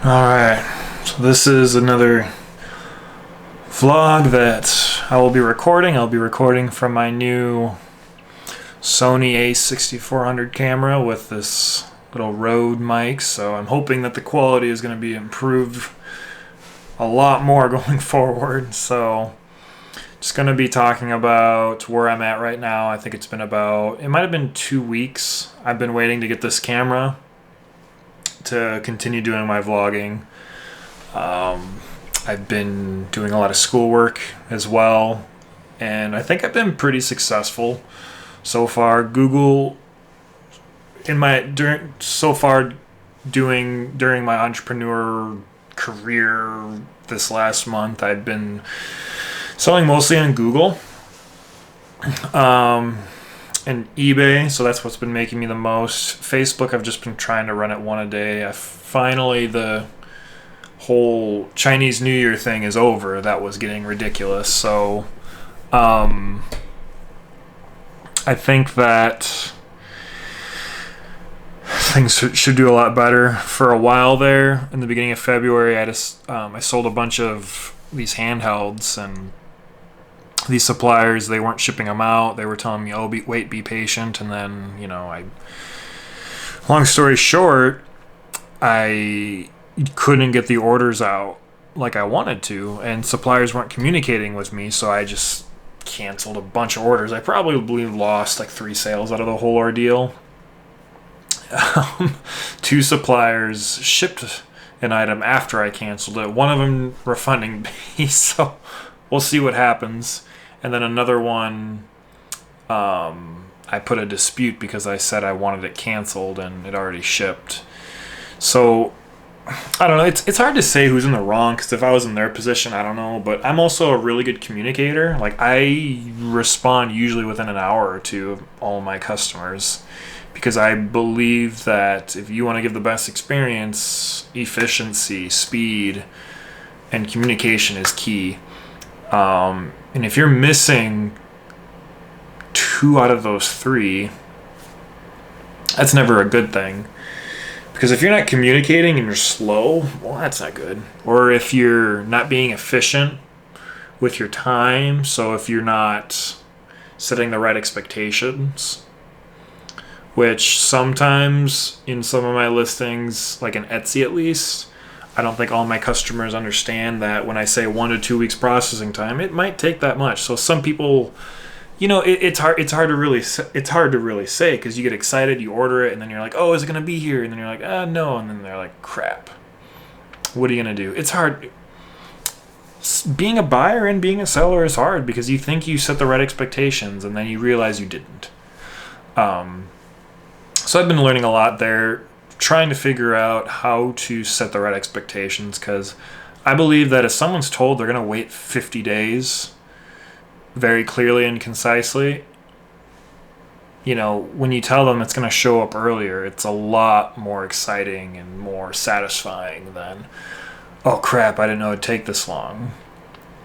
Alright, so this is another vlog that I will be recording. I'll be recording from my new Sony a6400 camera with this little Rode mic, so I'm hoping that the quality is going to be improved a lot more going forward. So just going to be talking about where I'm at right now. I think it might have been 2 weeks. I've been waiting to get this camera to continue doing my vlogging. I've been doing a lot of schoolwork as well, and I think I've been pretty successful so far. Google during my entrepreneur career this last month, I've been selling mostly on Google and eBay, so that's what's been making me the most. Facebook, I've just been trying to run it one a day. The whole Chinese New Year thing is over. That was getting ridiculous. So I think that things should do a lot better. For a while there, in the beginning of February, I sold a bunch of these handhelds, and these suppliers, they weren't shipping them out. They were telling me, "Oh, be patient." And then, long story short, I couldn't get the orders out like I wanted to, and suppliers weren't communicating with me, so I just canceled a bunch of orders. I probably lost like 3 sales out of the whole ordeal. 2 suppliers shipped an item after I canceled it. One of them refunding me, so we'll see what happens. And then another one, I put a dispute because I said I wanted it canceled and it already shipped. So I don't know. It's hard to say who's in the wrong, because if I was in their position, I don't know. But I'm also a really good communicator. Like, I respond usually within an hour or two of all my customers, because I believe that if you want to give the best experience, efficiency, speed, and communication is key. And if you're missing 2 out of those 3, that's never a good thing. Because if you're not communicating and you're slow, well, that's not good. Or if you're not being efficient with your time, so if you're not setting the right expectations, which sometimes in some of my listings, like in Etsy at least, I don't think all my customers understand that when I say 1 to 2 weeks processing time, it might take that much. So some people, it's hard to really say, because you get excited, you order it, and then you're like, "Oh, is it going to be here?" And then you're like, "No." And then they're like, "Crap. What are you going to do?" It's hard. Being a buyer and being a seller is hard, because you think you set the right expectations and then you realize you didn't. So I've been learning a lot there, trying to figure out how to set the right expectations, because I believe that if someone's told they're going to wait 50 days very clearly and concisely, when you tell them it's going to show up earlier, it's a lot more exciting and more satisfying than, "Oh crap, I didn't know it'd take this long."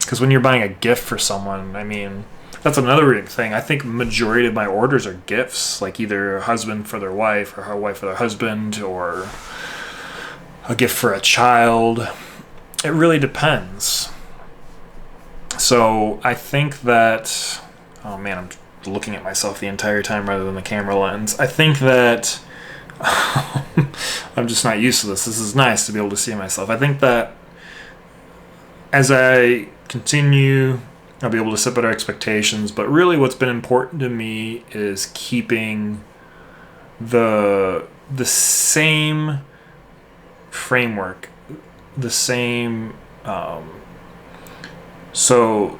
Because when you're buying a gift for someone, that's another big thing. I think majority of my orders are gifts, like either a husband for their wife, or her wife for their husband, or a gift for a child. It really depends. So I think that, oh man, I'm looking at myself the entire time rather than the camera lens. I think that I'm just not used to this. This is nice to be able to see myself. I think that as I continue, I'll be able to set better expectations. But really what's been important to me is keeping the same framework, the same, so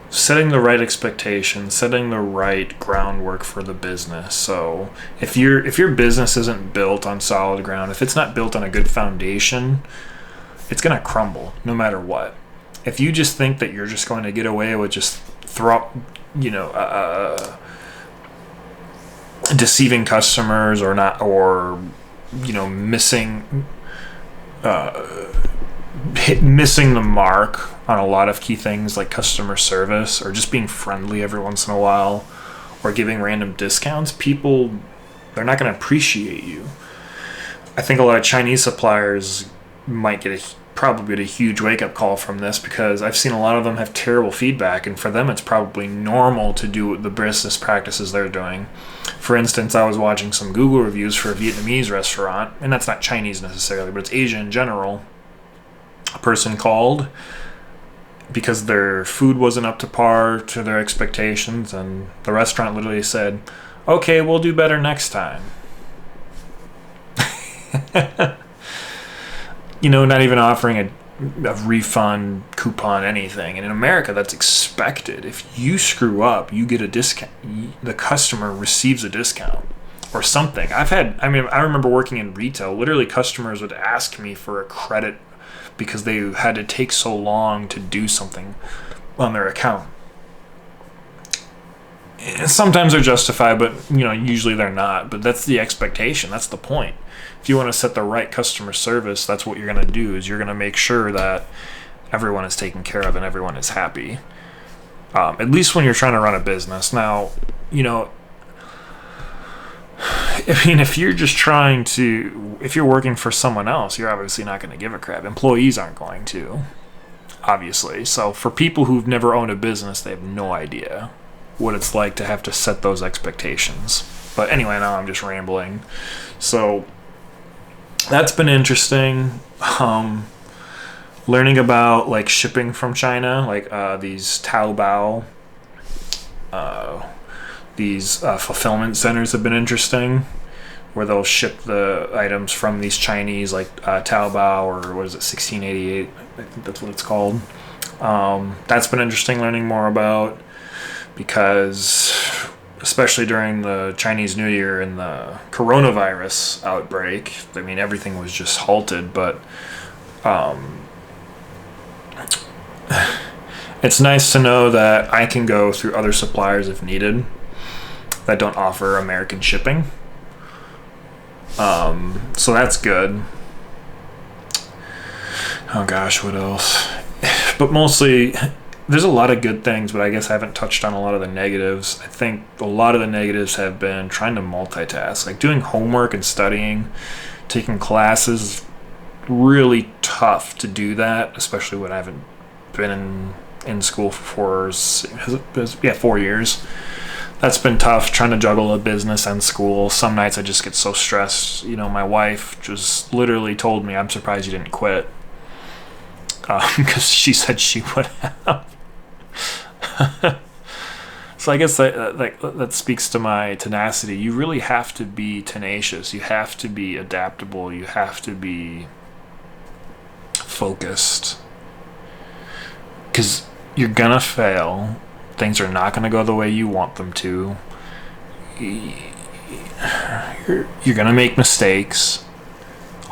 setting the right expectations, setting the right groundwork for the business. So if your business isn't built on solid ground, if it's not built on a good foundation, it's going to crumble no matter what. If you just think that you're just going to get away with just deceiving customers, or not, or missing the mark on a lot of key things like customer service, or just being friendly every once in a while, or giving random discounts, people, they're not going to appreciate you. I think a lot of Chinese suppliers might probably get a huge wake up call from this, because I've seen a lot of them have terrible feedback, and for them it's probably normal to do the business practices they're doing. For instance, I was watching some Google reviews for a Vietnamese restaurant, and that's not Chinese necessarily, but it's Asia in general. A person called because their food wasn't up to par to their expectations, and the restaurant literally said, "Okay, we'll do better next time." Not even offering a refund, coupon, anything. And in America, that's expected. If you screw up, you get a discount. The customer receives a discount or something. I remember working in retail. Literally, customers would ask me for a credit because they had to take so long to do something on their account. And sometimes they're justified, but usually they're not. But that's the expectation. That's the point. If you want to set the right customer service, that's what you're going to do, is you're going to make sure that everyone is taken care of and everyone is happy. At least when you're trying to run a business. Now, if you're just if you're working for someone else, you're obviously not going to give a crap. Employees aren't going to, obviously. So for people who've never owned a business, they have no idea what it's like to have to set those expectations. But anyway, now I'm just rambling. So that's been interesting. Learning about like shipping from China, like these Taobao, these fulfillment centers have been interesting, where they'll ship the items from these Chinese, like Taobao, or what is it, 1688? I think that's what it's called. That's been interesting learning more about, because especially during the Chinese New Year and the coronavirus outbreak, everything was just halted. But it's nice to know that I can go through other suppliers if needed that don't offer American shipping. So that's good. Oh gosh, what else? But mostly, there's a lot of good things, but I guess I haven't touched on a lot of the negatives. I think a lot of the negatives have been trying to multitask, like doing homework and studying, taking classes. Really tough to do that, especially when I haven't been in school for 4 years. That's been tough, trying to juggle a business and school. Some nights I just get so stressed. My wife just literally told me, "I'm surprised you didn't quit," because she said she would have. So I guess that speaks to my tenacity. You really have to be tenacious. You have to be adaptable. You have to be focused, because you're gonna fail. Things are not gonna go the way you want them to. You're gonna make mistakes,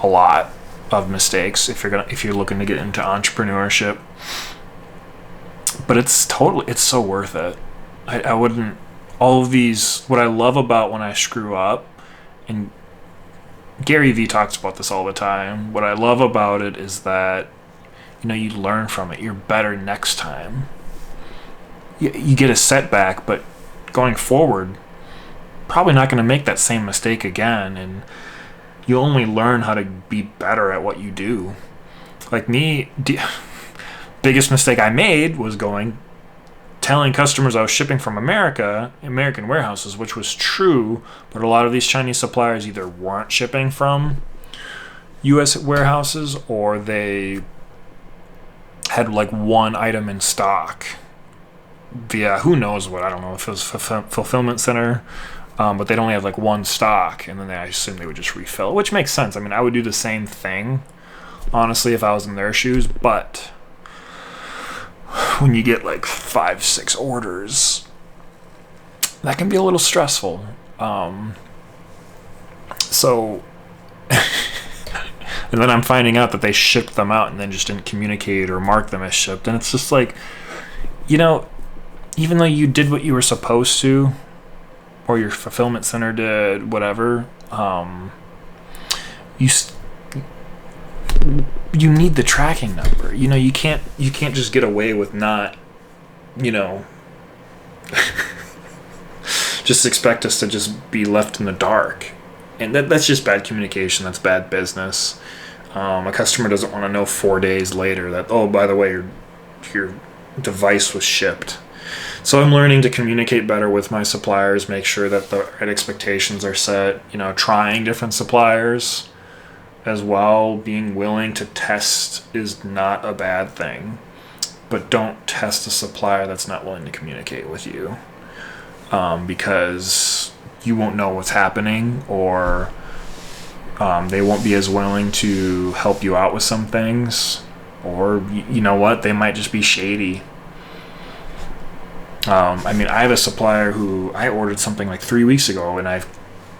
a lot of mistakes, if you're looking to get into entrepreneurship. But it's so worth it. I wouldn't. All of these, what I love about when I screw up, and Gary Vee talks about this all the time. What I love about it is that, you learn from it. You're better next time. You get a setback, but going forward, probably not going to make that same mistake again, and you only learn how to be better at what you do. Like me, biggest mistake I made was telling customers I was shipping from American warehouses, which was true, but a lot of these Chinese suppliers either weren't shipping from U.S. warehouses, or they had like one item in stock via who knows what. I don't know if it was fulfillment center, but they'd only have like one stock, and then I assume they would just refill, which makes sense. I would do the same thing, honestly, if I was in their shoes. But when you get like 5-6 orders, that can be a little stressful. So and then I'm finding out that they shipped them out and then just didn't communicate or mark them as shipped, and it's just like, even though you did what you were supposed to, or your fulfillment center did, whatever, you need the tracking number. You can't just get away with not, just expect us to just be left in the dark. And that's just bad communication. That's bad business. A customer doesn't want to know 4 days later that, oh, by the way, your device was shipped. So I'm learning to communicate better with my suppliers, make sure that the right expectations are set, trying different suppliers as well. Being willing to test is not a bad thing, but don't test a supplier that's not willing to communicate with you, because you won't know what's happening, or they won't be as willing to help you out with some things, or you know what, they might just be shady. I have a supplier who I ordered something like 3 weeks ago, and I've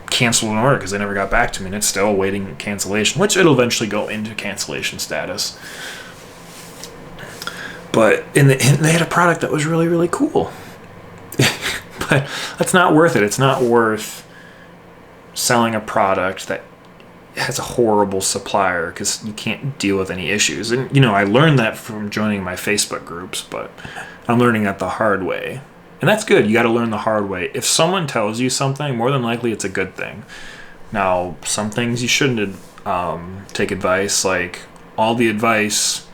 canceled an order because they never got back to me, and it's still awaiting cancellation, which it'll eventually go into cancellation status. But they had a product that was really, really cool. But that's not worth it. It's not worth selling a product that has a horrible supplier because you can't deal with any issues. And, I learned that from joining my Facebook groups, but I'm learning that the hard way. And that's good. You got to learn the hard way. If someone tells you something, more than likely it's a good thing. Now, some things you shouldn't take advice. Like, all the advice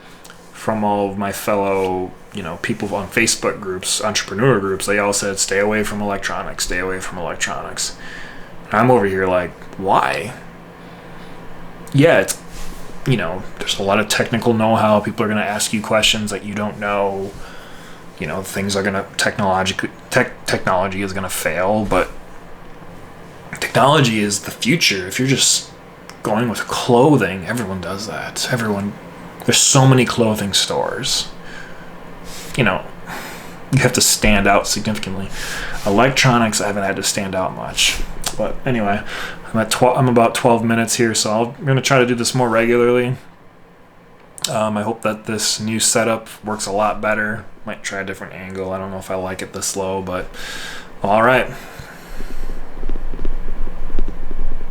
from all of my fellow, people on Facebook groups, entrepreneur groups, they all said, stay away from electronics, stay away from electronics. And I'm over here like, why? Yeah, it's, there's a lot of technical know-how. People are going to ask you questions that you don't know. Things are going to, technology is going to fail, but technology is the future. If you're just going with clothing, everyone does that. There's so many clothing stores. You have to stand out significantly. Electronics, I haven't had to stand out much. But anyway, I'm about 12 minutes here, so I'm going to try to do this more regularly. I hope that this new setup works a lot better. Might try a different angle. I don't know if I like it this low, but all right.